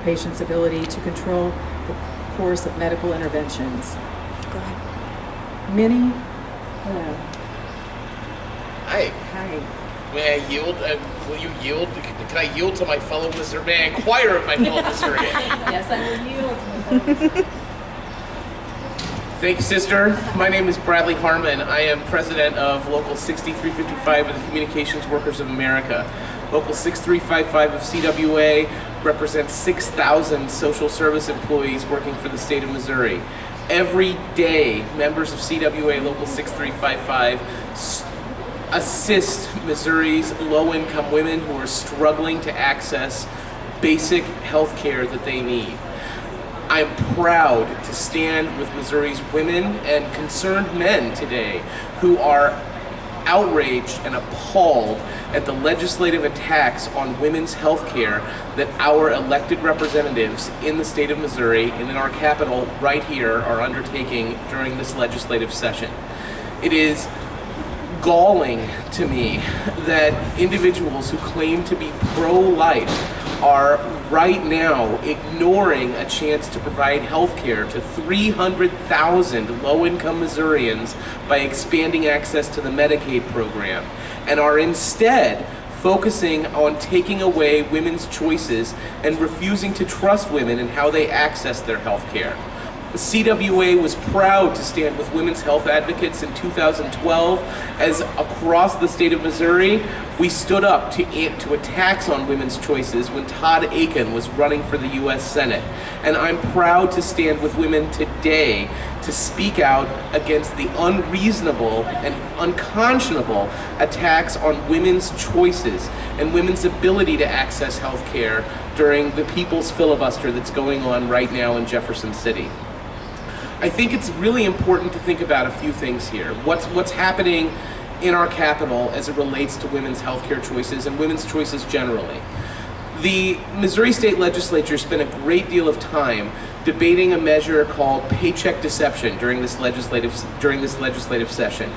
patient's ability to control the course of medical interventions. Go ahead. Many, hello. Hi. Hi. May I yield? Will you yield? Can I yield to my fellow Missouri? May I inquire of my fellow Missourian? Yes, I will yield. Thank you, sister. My name is Bradley Harmon. I am president of Local 6355 of the Communications Workers of America. Local 6355 of CWA represents 6,000 social service employees working for the state of Missouri. Every day, members of CWA Local 6355 assist Missouri's low-income women who are struggling to access basic health care that they need. I'm proud to stand with Missouri's women and concerned men today who are outraged and appalled at the legislative attacks on women's health care that our elected representatives in the state of Missouri and in our capital right here are undertaking during this legislative session. It is galling to me that individuals who claim to be pro-life are right now ignoring a chance to provide health care to 300,000 low-income Missourians by expanding access to the Medicaid program, and are instead focusing on taking away women's choices and refusing to trust women in how they access their health care. The CWA was proud to stand with women's health advocates in 2012 as across the state of Missouri, we stood up to attacks on women's choices when Todd Akin was running for the U.S. Senate. And I'm proud to stand with women today to speak out against the unreasonable and unconscionable attacks on women's choices and women's ability to access health care during the people's filibuster that's going on right now in Jefferson City. I think it's really important to think about a few things here. What's happening in our capital as it relates to women's healthcare choices and women's choices generally. The Missouri State Legislature spent a great deal of time debating a measure called paycheck deception during this legislative session.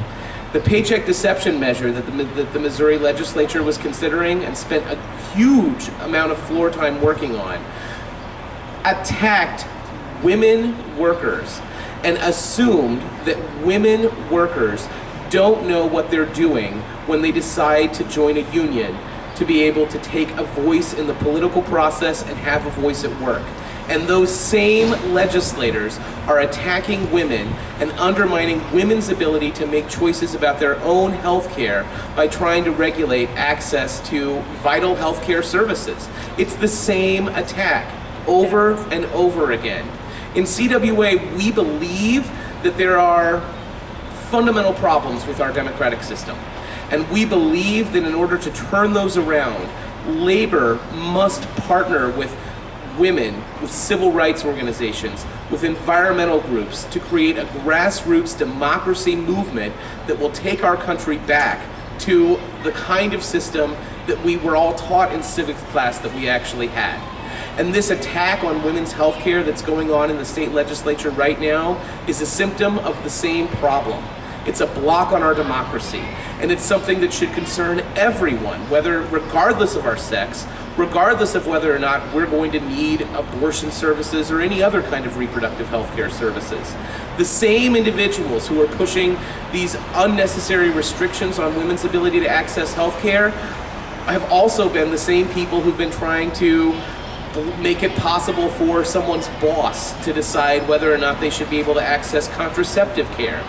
The paycheck deception measure that the Missouri Legislature was considering and spent a huge amount of floor time working on attacked women workers and assumed that women workers don't know what they're doing when they decide to join a union to be able to take a voice in the political process and have a voice at work. And those same legislators are attacking women and undermining women's ability to make choices about their own health care by trying to regulate access to vital health care services. It's the same attack over and over again. In CWA, we believe that there are fundamental problems with our democratic system. And we believe that in order to turn those around, labor must partner with women, with civil rights organizations, with environmental groups to create a grassroots democracy movement that will take our country back to the kind of system that we were all taught in civics class that we actually had. And this attack on women's health care that's going on in the state legislature right now is a symptom of the same problem. It's a block on our democracy, and it's something that should concern everyone, regardless of our sex, regardless of whether or not we're going to need abortion services or any other kind of reproductive health care services. The same individuals who are pushing these unnecessary restrictions on women's ability to access health care have also been the same people who've been trying to make it possible for someone's boss to decide whether or not they should be able to access contraceptive care.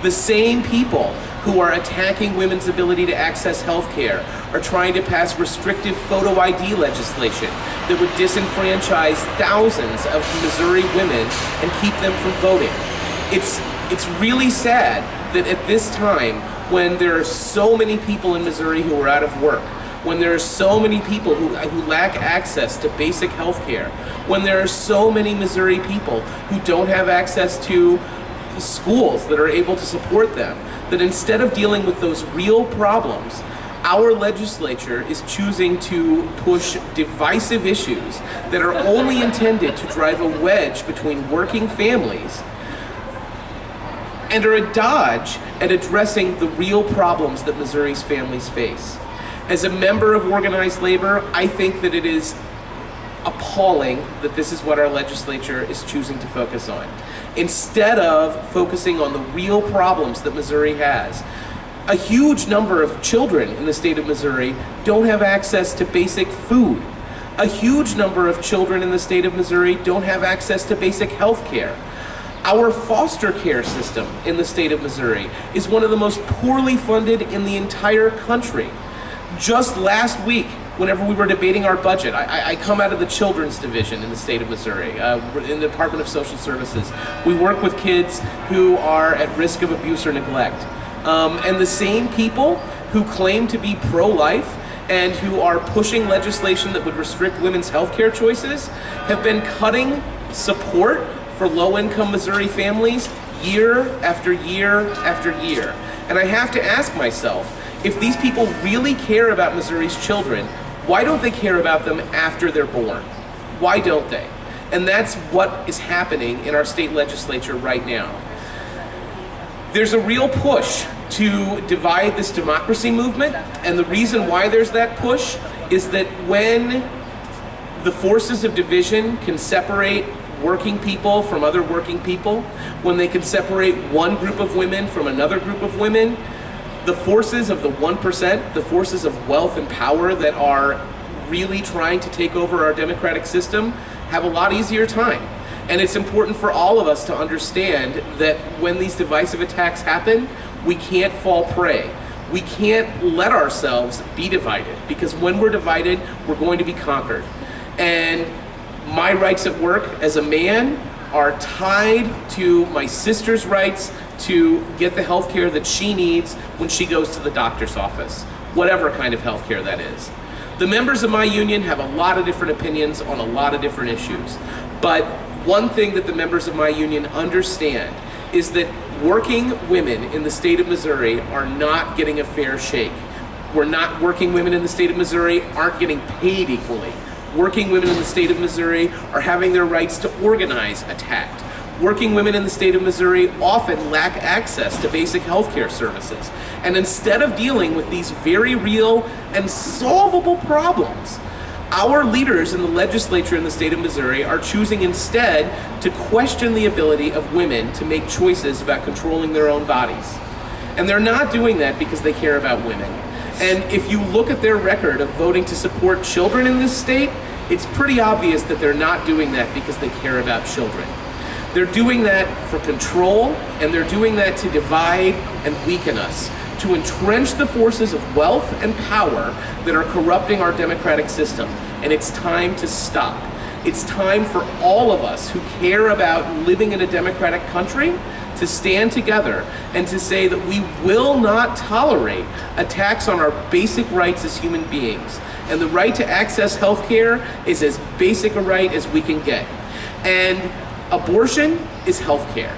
The same people who are attacking women's ability to access health care are trying to pass restrictive photo ID legislation that would disenfranchise thousands of Missouri women and keep them from voting. It's really sad that at this time, when there are so many people in Missouri who are out of work, when there are so many people who lack access to basic health care, when there are so many Missouri people who don't have access to schools that are able to support them, that instead of dealing with those real problems, our legislature is choosing to push divisive issues that are only intended to drive a wedge between working families and are a dodge at addressing the real problems that Missouri's families face. As a member of organized labor, I think that it is appalling that this is what our legislature is choosing to focus on. Instead of focusing on the real problems that Missouri has, a huge number of children in the state of Missouri don't have access to basic food. A huge number of children in the state of Missouri don't have access to basic health care. Our foster care system in the state of Missouri is one of the most poorly funded in the entire country. Just last week, whenever we were debating our budget, I come out of the children's division in the state of Missouri, in the Department of Social Services. We work with kids who are at risk of abuse or neglect. And the same people who claim to be pro-life and who are pushing legislation that would restrict women's health care choices have been cutting support for low-income Missouri families year after year after year. And I have to ask myself, if these people really care about Missouri's children, why don't they care about them after they're born? Why don't they? And that's what is happening in our state legislature right now. There's a real push to divide this democracy movement, and the reason why there's that push is that when the forces of division can separate working people from other working people, when they can separate one group of women from another group of women, the forces of the 1%, the forces of wealth and power that are really trying to take over our democratic system have a lot easier time. And it's important for all of us to understand that when these divisive attacks happen, we can't fall prey. We can't let ourselves be divided, because when we're divided, we're going to be conquered. And my rights at work as a man are tied to my sister's rights to get the health care that she needs when she goes to the doctor's office, whatever kind of health care that is. The members of my union have a lot of different opinions on a lot of different issues, but one thing that the members of my union understand is that working women in the state of Missouri are not getting a fair shake. Working women in the state of Missouri aren't getting paid equally. Working women in the state of Missouri are having their rights to organize attacked. Working women in the state of Missouri often lack access to basic health care services. And instead of dealing with these very real and solvable problems, our leaders in the legislature in the state of Missouri are choosing instead to question the ability of women to make choices about controlling their own bodies. And they're not doing that because they care about women. And if you look at their record of voting to support children in this state, it's pretty obvious that they're not doing that because they care about children. They're doing that for control, and they're doing that to divide and weaken us, to entrench the forces of wealth and power that are corrupting our democratic system. And it's time to stop. It's time for all of us who care about living in a democratic country to stand together and to say that we will not tolerate attacks on our basic rights as human beings. And the right to access health care is as basic a right as we can get. And abortion is health care.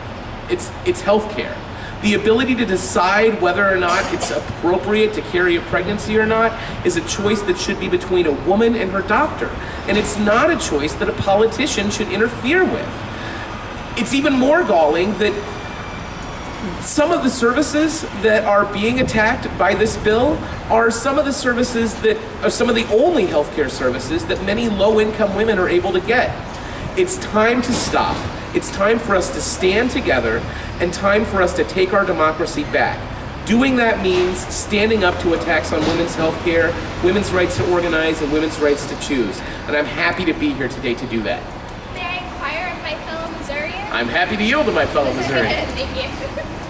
It's health care. The ability to decide whether or not it's appropriate to carry a pregnancy or not is a choice that should be between a woman and her doctor. And it's not a choice that a politician should interfere with. It's even more galling that some of the services that are being attacked by this bill are some of the services that are some of the only healthcare services that many low-income women are able to get. It's time to stop. It's time for us to stand together and time for us to take our democracy back. Doing that means standing up to attacks on women's health care, women's rights to organize, and women's rights to choose. And I'm happy to be here today to do that. May I inquire of my fellow Missourians? I'm happy to yield to my fellow Missourians. Thank you.